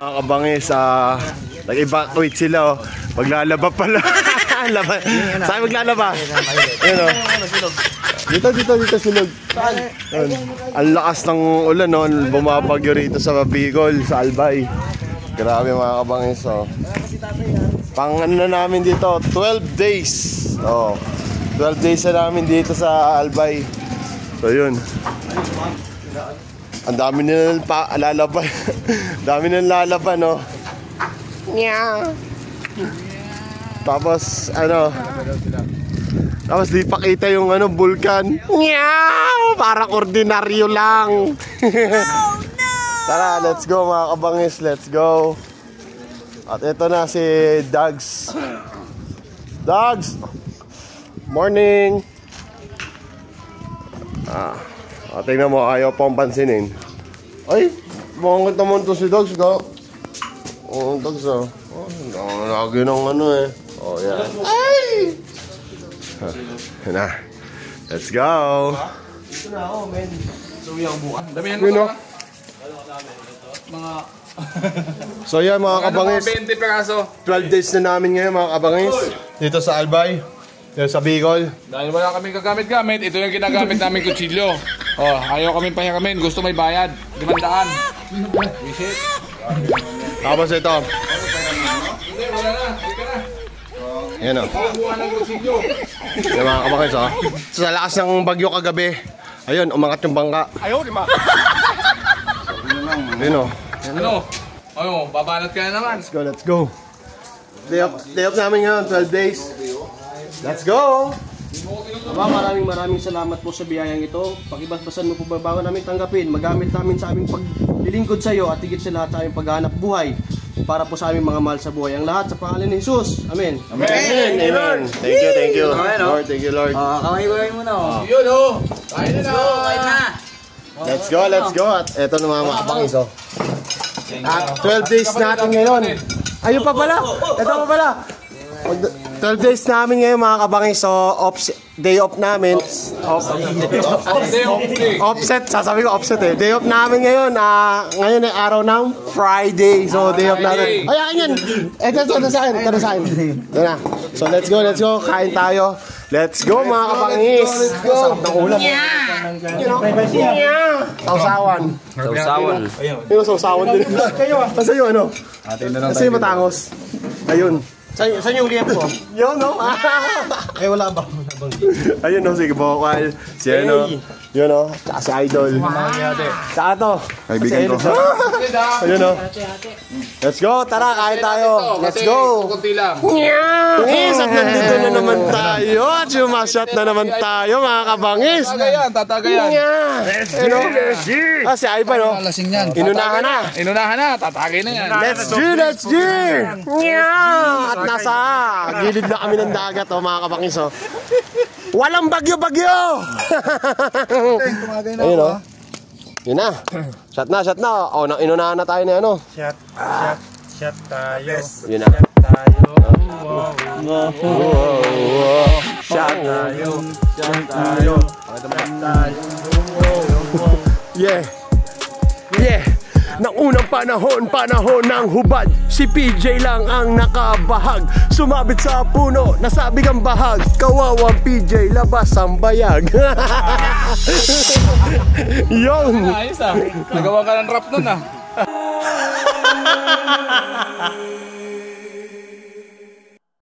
Mga kabangis, nag-evacuate sila, oh. Maglalaba pala. Saan maglalaba? Yun, oh. Dito silog. Saan? Ang lakas ng ulan, no? Bumabagyo rito sa Bicol, sa Albay. Grabe mga kabangis, oh. Pang ano na namin dito, 12 days. Oh. 12 days na namin dito sa Albay. So yun. Ang dami nilang lalaban. Dami nilang lalaban, no? Nya. Tapos ano? Tapos di pakita yung ano, bulkan. Nya! Parang ordinaryo lang. Tara, let's go mga kabangis, let's go. At ito na si Dags. Dags! Morning! Tingnan mo, ayaw pang pansinin. Ay, mangit naman to si Dags, no? Oh, Dags, oh. Lagi ng ano eh. Oh, yeah. Ay! Na. Let's go! Dito na ako, men. Suwi ang buka. Damihan mo ka. Mga... So yan mga kabangis, 20 peraso. 12 days na namin ngayon mga kabangis. Dito sa Albay, dito sa Bicol. Dahil wala kaming kagamit-gamit, ito yung ginagamit namin kutsilyo. Oh, ayaw kami pahiramin, gusto may bayad. 500. Visit. Tapos ito. Hindi, wala na. Ika na. Yan o. Buwan ng kutsilyo. Yan mga kabangis, oh. Sa lakas ng bagyo kagabi, ayun, umangat yung bangka. Ayaw, di ba? Ayun o. Ano? Ano, babanat ka na naman. Let's go. Day off namin ngayon, 12 days. Let's go! Maraming salamat po sa biyayang ito. Pakibasbasan mo po bago namin tanggapin. Magamit namin sa aming paglilingkod sa iyo at higit sa lahat sa aming paghahanap buhay para po sa aming mga mahal sa buhay. Ang lahat sa pangalan ni Jesus. Amen. Amen. Amen. Thank you. Lord, thank you, Lord. Kamay muna. Yun, oh. Kain na. Kain na. Let's go. At eto na mga kabangis, oh. 12 days natin ngayon. Ayun pa pala. Ito pa pala. 12 days namin ngayon mga kabangis. So, day off namin. Offset. Sasabi ko offset eh. Day off namin ngayon. Ngayon ay araw ng Friday. So, day off natin. Ay, akin yan. Ito sa akin. Ito na. So, let's go. Kain tayo. Let's go mga kabangis. Sarap ng ulam. Sausawan. Yung sausawan din. Kasi yung ano? Kasi yung matangos. Ayun. Saan yung liyan po? Yun, no? Wala ba? Ayun, no? Sige, bokal. Si ano? Yun, no? Tsaka si Idol. Tsaka to. Kaibigan ko. Ayun, no? Let's go. Tara, kain tayo. Let's go. Kunti lang. At nandito na naman tayo. At sumasyat na naman tayo, mga kabangis. Tatagayan. Ano? Si Ivan, no? Inunahan na, tatagay na yan. Let's G! At nasa gilid na kami ng dagat, oh, mga kabangis, oh. Walang bagyo-bagyo! Ayun, oh. Yun na. Shot na. Oh, inunahan na tayo na ano. Shot tayo. Yun na. Shot tayo. Yeah. Nang unang panahon ng hubad, si PJ lang ang nakabahag. Sumabit sa puno, nasabig ang bahag. Kawawang PJ, labas ang bayag. Yun. Ayos ah. Nagawa ka ng rap nun ah.